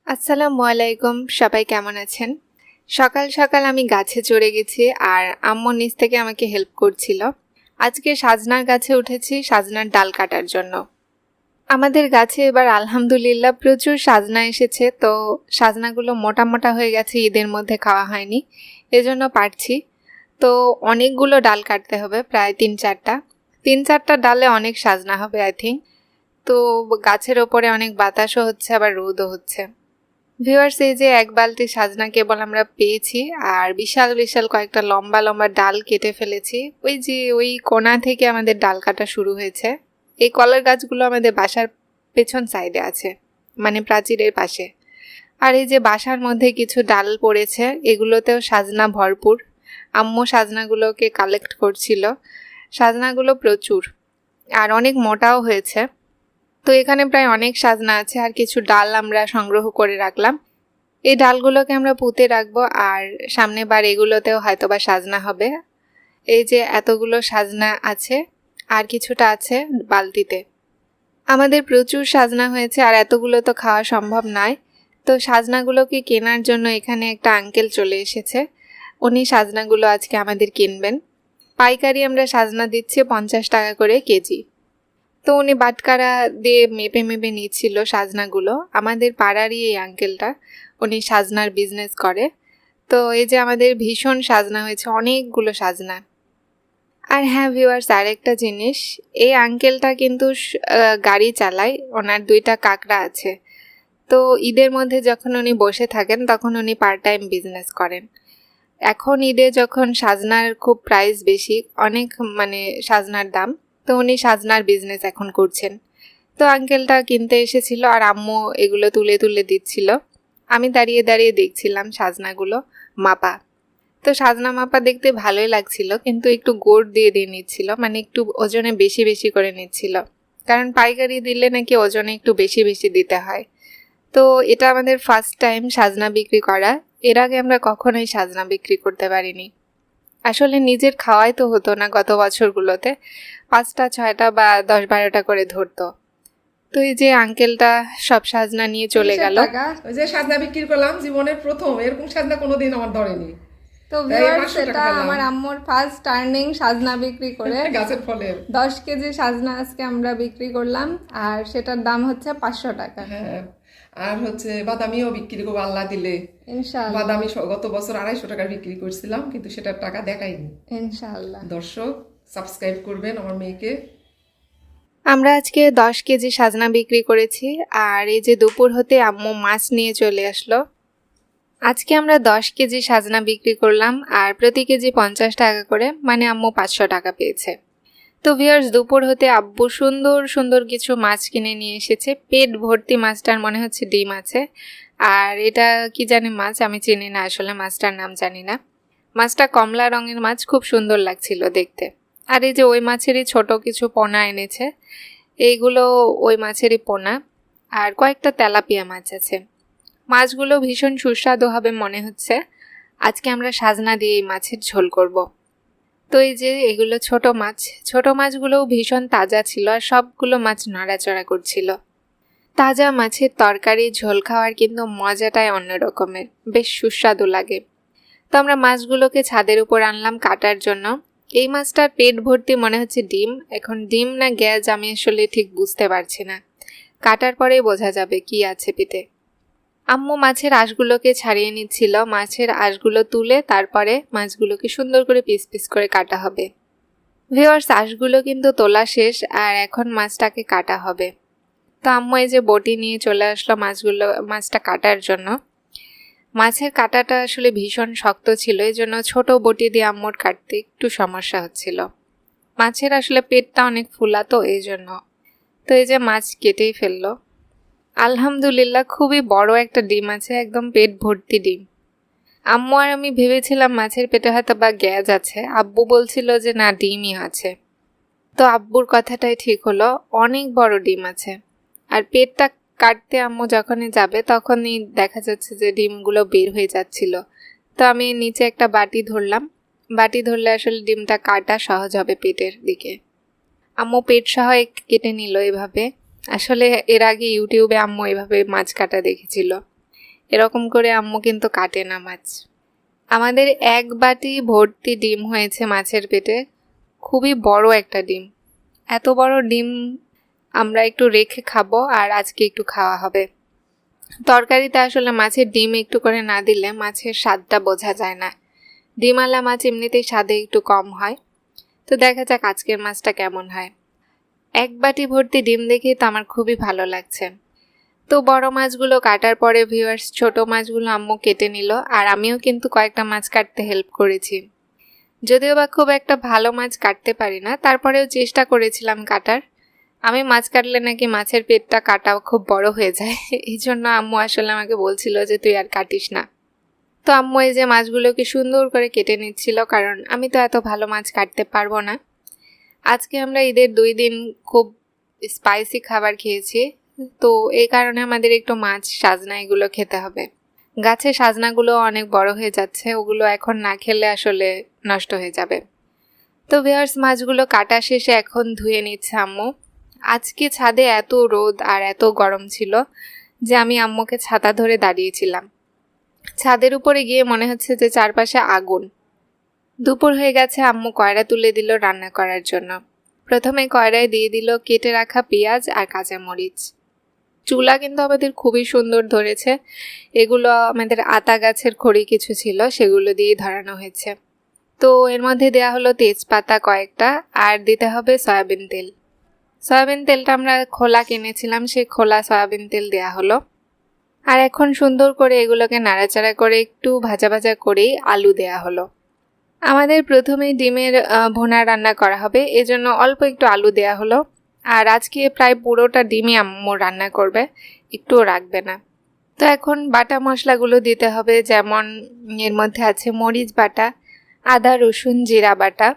আসসালামু আলাইকুম, সবাই কেমন আছেন? সকাল সকাল আমি গাছে চড়ে গেছি আর আম্মু নিচ থেকে আমাকে হেল্প করছিল। আজকে সাজনার গাছে উঠেছি সাজনার ডাল কাটার জন্য। আমাদের গাছে এবার আলহামদুলিল্লাহ প্রচুর সাজনা এসেছে, তো সাজনাগুলো মোটা মোটা হয়ে গেছে, ঈদের মধ্যে খাওয়া হয়নি, এজন্য পারছি। তো অনেকগুলো ডাল কাটতে হবে, প্রায় তিন চারটা ডালে অনেক সাজনা হবে আই থিঙ্ক। তো গাছের ওপরে অনেক বাতাসও হচ্ছে, আবার রোদও হচ্ছে। ভিউয়ার্স, এই যে এক বালতি সাজনা কেবল আমরা পেয়েছি, আর বিশাল বিশাল কয়েকটা লম্বা লম্বা ডাল কেটে ফেলেছি। ওই কোণা থেকে আমাদের ডাল কাটা শুরু হয়েছে। এই কলার গাছগুলো আমাদের বাসার পেছন সাইডে আছে, মানে প্রাচীরের পাশে। আর এই যে বাসার মধ্যে কিছু ডাল পড়েছে, এগুলোতেও সাজনা ভরপুর। আম্মু সাজনাগুলোকে কালেক্ট করছিল। সাজনাগুলো প্রচুর আর অনেক মোটাও হয়েছে। তো এখানে প্রায় অনেক সাজনা আছে, আর কিছু ডাল আমরা সংগ্রহ করে রাখলাম। এই ডালগুলোকে আমরা পুঁতে রাখবো, আর সামনে বার এগুলোতেও হয়তোবা সাজনা হবে। এই যে এতগুলো সাজনা আছে, আর কিছুটা আছে বালতিতে। আমাদের প্রচুর সাজনা হয়েছে, আর এতগুলো তো খাওয়া সম্ভব নয়। তো সাজনাগুলোকে কেনার জন্য এখানে একটা আঙ্কেল চলে এসেছে। উনি সাজনাগুলো আজকে আমাদের কিনবেন। পাইকারি আমরা সাজনা দিচ্ছি 50 টাকা করে কেজি। তো উনি বাটকারা দিয়ে মেপে মেপে নিচ্ছিল সাজনাগুলো। আমাদের পাড়ারই এই আঙ্কেলটা, উনি সাজনার বিজনেস করে। তো এই যে আমাদের ভীষণ সাজনা হয়েছে, অনেকগুলো সাজনা। আর হ্যাঁ ভিউয়ার্স, আরেকটা জিনিস, এই আঙ্কেলটা কিন্তু গাড়ি চালায়, ওনার 2টা কাকড়া আছে। তো ঈদের মধ্যে যখন উনি বসে থাকেন তখন উনি পার্ট টাইম বিজনেস করেন। এখন ঈদে যখন সাজনার খুব প্রাইস বেশি, অনেক সাজনার দাম, তো উনি সাজনার বিজনেস এখন করছেন। তো আঙ্কেলটা কিনতে এসেছিল, আর আম্মু এগুলো তুলে তুলে দিচ্ছিল। আমি দাঁড়িয়ে দাঁড়িয়ে দেখছিলাম সাজনাগুলো মাপা। তো সাজনা মাপা দেখতে ভালোই লাগছিল, কিন্তু একটু গোড় দিয়ে দিয়ে নিচ্ছিল, মানে একটু ওজনে বেশি বেশি করে নিচ্ছিল। কারণ পাইকারি দিলে নাকি ওজনে একটু বেশি বেশি দিতে হয়। তো এটা আমাদের ফার্স্ট টাইম সাজনা বিক্রি করা। এর আগে আমরা কখনোই সাজনা বিক্রি করতে পারিনি। আসলে নিজের খাওয়াই তো হতো না গত বছরগুলোতে, 5টা 6টা বা 10-12টা করে ধরতো। তো এই যে আঙ্কেলটা সব সাজনা নিয়ে চলে গেল। ওই যে সাজনা বিক্রি করলাম, জীবনের প্রথম এরকম সাজনা কোনোদিন আমার ধরেনি। তো ভিউয়ার্স, এটা আমার আম্মুর ফার্স্ট টার্নিং সাজনা বিক্রি করে। গাছের ফলের 10 কেজি সাজনা আজকে আমরা বিক্রি করলাম, আর সেটার দাম হচ্ছে 500 টাকা। হ্যাঁ, আর হচ্ছে বাদামিও বিক্রি করবো আল্লাহ দিলে ইনশাআল্লাহ। বাদামি গত বছর 250 টাকা বিক্রি করছিলাম, কিন্তু সেটার টাকা দেখাইনি ইনশাআল্লাহ। দর্শক সাবস্ক্রাইব করবেন আমার মেয়েকে। আমরা আজকে 10 কেজি সাজনা বিক্রি করেছি, আর এই যে দুপুর হতে আম্মু মাছ নিয়ে চলে আসলো। আজকে আমরা 10 কেজি সাজনা বিক্রি করলাম, আর প্রতি কেজি 50 টাকা করে, মানে আম্মু 500 টাকা পেয়েছে। তো ভিউয়ার্স, দুপুর হতে আব্বু সুন্দর সুন্দর কিছু মাছ কিনে নিয়ে এসেছে। পেট ভর্তি মাছটার মনে হচ্ছে ডিম আছে। আর এটা কি জানি মাছ, আমি চিনি না, আসলে মাছটার নাম জানি না। মাছটা কমলা রঙের মাছ, খুব সুন্দর লাগছিল দেখতে। আর এই যে ওই মাছেরই ছোট কিছু পোনা এনেছে, এইগুলো ওই মাছেরই পোনা। আর কয়েকটা তেলাপিয়া মাছ আছে। মাছগুলো ভীষণ সুস্বাদু হবে মনে হচ্ছে। আজকে আমরা সাজনা দিয়ে এই মাছের ঝোল করব। তো এই যে এগুলো ছোট মাছগুলোও ভীষণ তাজা ছিল, আর সবগুলো মাছ নড়াচড়া করছিল। তাজা মাছের তরকারি ঝোল খাওয়ার কিন্তু মজাটাই অন্য রকমের, বেশ সুস্বাদু লাগে। তো আমরা মাছগুলোকে ছাদের উপর আনলাম কাটার জন্য। এই মাছটার পেট ভর্তি মনে হচ্ছে ডিম। এখন ডিম না গ্যাস আমি আসলে ঠিক বুঝতে পারছি না, কাটার পরেই বোঝা যাবে কি আছে পেটে। আম্মু মাছের আঁশগুলোকে ছাড়িয়ে নিচ্ছিল। মাছের আঁশগুলো তুলে তারপরে মাছগুলোকে সুন্দর করে পিস পিস করে কাটা হবে। ভিউয়ার্স, আঁশগুলো কিন্তু তোলা শেষ, আর এখন মাছটাকে কাটা হবে। তো আম্মু এই যে বটি নিয়ে চলে আসলো মাছটা কাটার জন্য। মাছের কাটাটা আসলে ভীষণ শক্ত ছিল, এই জন্য ছোট বটি দিয়ে আম্মুর কাটতে একটু সমস্যা হচ্ছিল। মাছের আসলে পেটটা অনেক ফুলা, তো এই জন্য। তো এই যে মাছ কেটেই ফেললো। আলহামদুলিল্লাহ, খুবই বড় একটা ডিম আছে, একদম পেট ভর্তি ডিম। আম্মু আর আমি ভেবেছিলাম মাছের পেটে হয়তো বা গ্যাস আছে, আব্বু বলছিল যে না, ডিমই আছে। তো আব্বুর কথাটাই ঠিক হলো, অনেক বড় ডিম আছে। আর পেটটা কাটতে আম্মু যখনই যাবে তখনই দেখা যাচ্ছে যে ডিমগুলো বের হয়ে যাচ্ছিল। তো আমি নিচে একটা বাটি ধরলাম, বাটি ধরলে আসলে ডিমটা কাটা সহজ হবে পেটের দিকে। আম্মু পেট সহ কেটে নিল এভাবে। আসলে এর আগে ইউটিউবে আম্মু এভাবে মাছ কাটা দেখেছিল। এরকম করে আম্মু কিন্তু কাটে না মাছ। আমাদের এক বাটি ভর্তি ডিম হয়েছে মাছের পেটে, খুবই বড় একটা ডিম। এত বড় ডিম আমরা একটু রেখে খাবো, আর আজকে একটু খাওয়া হবে। তরকারিতে আসলে মাছের ডিম একটু করে না দিলে মাছের স্বাদটা বোঝা যায় না। ডিমওয়ালা মাছ এমনিতেই স্বাদে একটু কম হয়। তো দেখা যাক আজকের মাছটা কেমন হয়। এক বাটি ভর্তি ডিম দেখে তো আমার খুবই ভালো লাগছে। তো বড় মাছগুলো কাটার পরে ভিউয়ার্স ছোট মাছগুলো আম্মু কেটে নিল, আর আমিও কিন্তু কয়েকটা মাছ কাটতে হেল্প করেছি। যদিও বা খুব একটা ভালো মাছ কাটতে পারি না, তারপরেও চেষ্টা করেছিলাম কাটার। আমি মাছ কাটলে নাকি মাছের পেটটা কাটাও খুব বড় হয়ে যায়, এই জন্য আম্মু আসলে আমাকে বলছিল যে তুই আর কাটিস না। তো আম্মু এই যে মাছগুলোকে সুন্দর করে কেটে নিচ্ছিল, কারণ আমি তো এত ভালো মাছ কাটতে পারবো না। আজকে আমরা ঈদের 2 দিন খুব স্পাইসি খাবার খেয়েছি, তো এই কারণে আমাদের একটু মাছ, সাজনা এগুলো খেতে হবে। গাছে সাজনাগুলো অনেক বড় হয়ে যাচ্ছে, ওগুলো এখন না খেলে আসলে নষ্ট হয়ে যাবে। তো ভিউয়ার্স মাছগুলো কাটা শেষে এখন ধুয়ে নিচ্ছে আম্মু। আজকে ছাদে এত রোদ আর এত গরম ছিল যে আমি আম্মুকে ছাতা ধরে দাঁড়িয়েছিলাম। ছাদের উপরে গিয়ে মনে হচ্ছে যে চারপাশে আগুন। দুপুর হয়ে গেছে, আম্মু কয়রা তুলে দিল রান্না করার জন্য। প্রথমে কয়রায় দিয়ে দিল কেটে রাখা পেঁয়াজ আর কাঁচামরিচ। চুলা কিন্তু আমাদের খুবই সুন্দর ধরেছে, এগুলো আমাদের আতা গাছের খড়ি কিছু ছিল সেগুলো দিয়েই ধরানো হয়েছে। তো এর মধ্যে দেয়া হলো তেজপাতা কয়েকটা, আর দিতে হবে সয়াবিন তেল। সয়াবিন তেলটা আমরা খোলা কিনেছিলাম, সেই খোলা সয়াবিন তেল দেয়া হলো। আর এখন সুন্দর করে এগুলোকে নাড়াচাড়া করে একটু ভাজা ভাজা করেই আলু দেয়া হলো। আমাদের প্রথমেই ডিমের ভুনা রান্না করা হবে, এজন্য অল্প একটু আলু দেয়া হলো। আর আজকে প্রায় পুরোটা ডিমই আম্মু রান্না করবে, একটুও রাখবে না। তো এখন বাটা মশলাগুলো দিতে হবে, যেমন এর মধ্যে আছে মরিচ বাটা, আদা রসুন জিরা বাটা।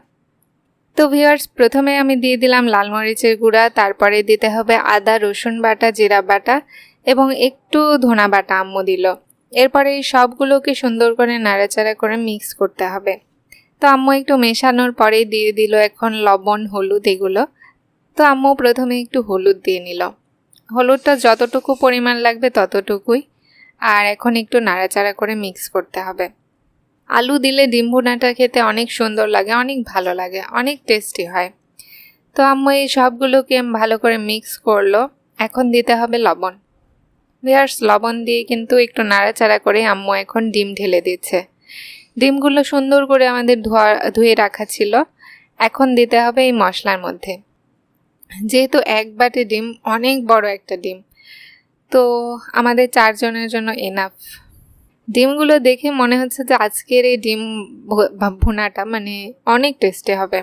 তো ভিউয়ার্স প্রথমে আমি দিয়ে দিলাম লাল মরিচের গুঁড়া, তারপরে দিতে হবে আদা রসুন বাটা, জিরা বাটা এবং একটু ধনা বাটা আম্মু দিল। এরপরে এই সবগুলোকে সুন্দর করে নাড়াচাড়া করে মিক্স করতে হবে। তো আম্মু একটু মেশানোর পরেই দিয়ে দিল এখন লবণ হলুদ এগুলো। তো আম্মু প্রথমে একটু হলুদ দিয়ে নিল, হলুদটা যতটুকু পরিমাণ লাগবে ততটুকুই। আর এখন একটু নাড়াচাড়া করে মিক্স করতে হবে। আলু দিলে ডিম ভুনাটা খেতে অনেক সুন্দর লাগে, অনেক ভালো লাগে, অনেক টেস্টি হয়। তো আম্মু এই সবগুলোকে ভালো করে মিক্স করলো। এখন দিতে হবে লবণ। ভিউয়ার্স লবণ দিয়ে কিন্তু একটু নাড়াচাড়া করে আম্মু এখন ডিম ঢেলে দিচ্ছে। ডিমগুলো সুন্দর করে আমাদের ধুয়ে রাখা ছিল, এখন দিতে হবে এই মশলার মধ্যে। যেহেতু এক বাটি ডিম অনেক বড় একটা ডিম, তো আমাদের 4 জনের জন্য এনাফ। ডিমগুলো দেখে মনে হচ্ছে যে আজকের এই ডিম ভুনাটা মানে অনেক টেস্টি হবে।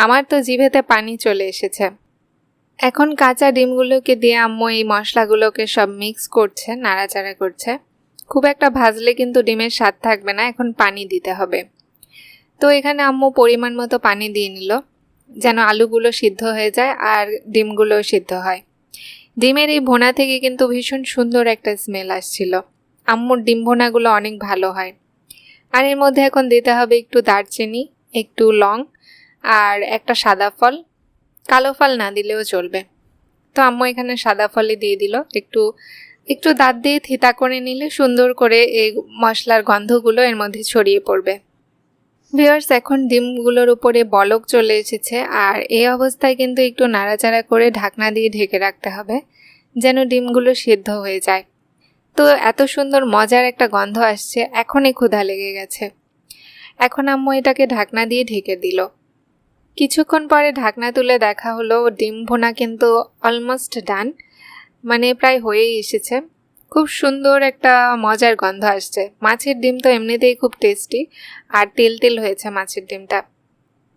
আমার তো জিভেতে পানি চলে এসেছে। এখন কাঁচা ডিমগুলোকে দিয়ে আম্মু এই মশলাগুলোকে সব মিক্স করছে, নাড়াচাড়া করছে। খুব একটা ভাজলে কিন্তু ডিমের স্বাদ থাকবে না, এখন পানি দিতে হবে। তো এখানে আম্মু পরিমাণ মতো পানি দিয়ে নিল, যেন আলুগুলো সিদ্ধ হয়ে যায় আর ডিমগুলো সিদ্ধ হয়। ডিমের এই ভুনা থেকে কিন্তু ভীষণ সুন্দর একটা স্মেল আসছিল। আম্মুর ডিম ভুনাগুলো অনেক ভালো হয়। আর এর মধ্যে এখন দিতে হবে একটু দারচিনি, একটু লং আর একটা সাদা ফল, কালো ফল না দিলেও চলবে। তো আম্মু এখানে সাদা ফলই দিয়ে দিল। একটু দাঁত দিয়ে থেতা করে নিলে সুন্দর করে এই মশলার গন্ধগুলো এর মধ্যে ছড়িয়ে পড়বে। ভিউয়ার্স এখন ডিমগুলোর উপরে বলক চলে এসেছে, আর এই অবস্থায় কিন্তু একটু নাড়াচাড়া করে ঢাকনা দিয়ে ঢেকে রাখতে হবে, যেন ডিমগুলো সিদ্ধ হয়ে যায়। তো এত সুন্দর মজার একটা গন্ধ আসছে, এখনই ক্ষুধা লেগে গেছে। এখন আম্মু এটাকে ঢাকনা দিয়ে ঢেকে দিল। কিছুক্ষণ পরে ঢাকনা তুলে দেখা হলো ডিম ভুনা কিন্তু অলমোস্ট ডান, মানে প্রায় হয়েই এসেছে। খুব সুন্দর একটা মজার গন্ধ আসছে। মাছের ডিম তো এমনিতেই খুব টেস্টি, আর তেল তেল হয়েছে মাছের ডিমটা।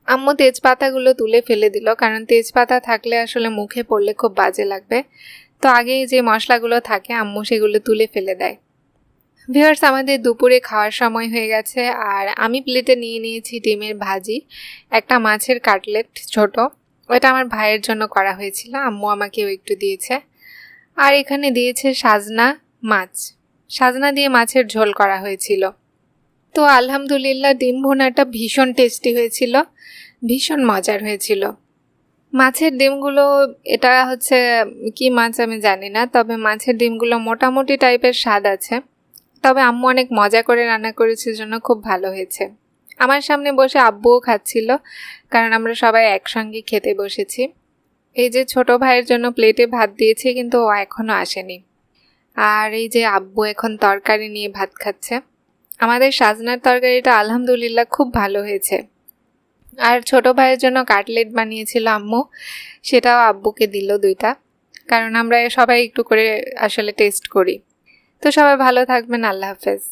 আম্মু তেজপাতাগুলো তুলে ফেলে দিল, কারণ তেজপাতা থাকলে আসলে মুখে পড়লে খুব বাজে লাগবে। তো আগেই যে মশলাগুলো থাকে আম্মু সেগুলো তুলে ফেলে দেয়। ভিউয়ার্স আমাদের দুপুরে খাওয়ার সময় হয়ে গেছে, আর আমি প্লেটে নিয়ে নিয়েছি ডিমের ভাজি, একটা মাছের কাটলেট ছোট, ওটা আমার ভাইয়ের জন্য করা হয়েছিল, আম্মু আমাকেও একটু দিয়েছে। আর এখানে দিয়েছে সাজনা মাছ, সাজনা দিয়ে মাছের ঝোল করা হয়েছিল। তো আলহামদুলিল্লাহ ডিম ভুনাটা ভীষণ টেস্টি হয়েছিল, ভীষণ মজার হয়েছিল। মাছের ডিমগুলো, এটা হচ্ছে কি মাছ আমি জানি না, তবে মাছের ডিমগুলো মোটামুটি টাইপের স্বাদ আছে। তবে আম্মু অনেক মজা করে রান্না করেছে জন্য খুব ভালো হয়েছে। আমার সামনে বসে আব্বুও খাচ্ছিল, কারণ আমরা সবাই একসঙ্গে খেতে বসেছি। এই যে ছোট ভাইয়ের জন্য প্লেটে ভাত দিয়েছি, কিন্তু ও এখনও আসেনি। আর এই যে আব্বু এখন তরকারি নিয়ে ভাত খাচ্ছে। আমাদের সাজনার তরকারিটা আলহামদুলিল্লাহ খুব ভালো হয়েছে। আর ছোট ভাইয়ের জন্য কাটলেট বানিয়েছিল আম্মু, সেটাও আব্বুকে দিল 2টা, কারণ আমরা সবাই একটু করে আসলে টেস্ট করি। তো সবাই ভালো থাকবেন, আল্লাহ হাফেজ।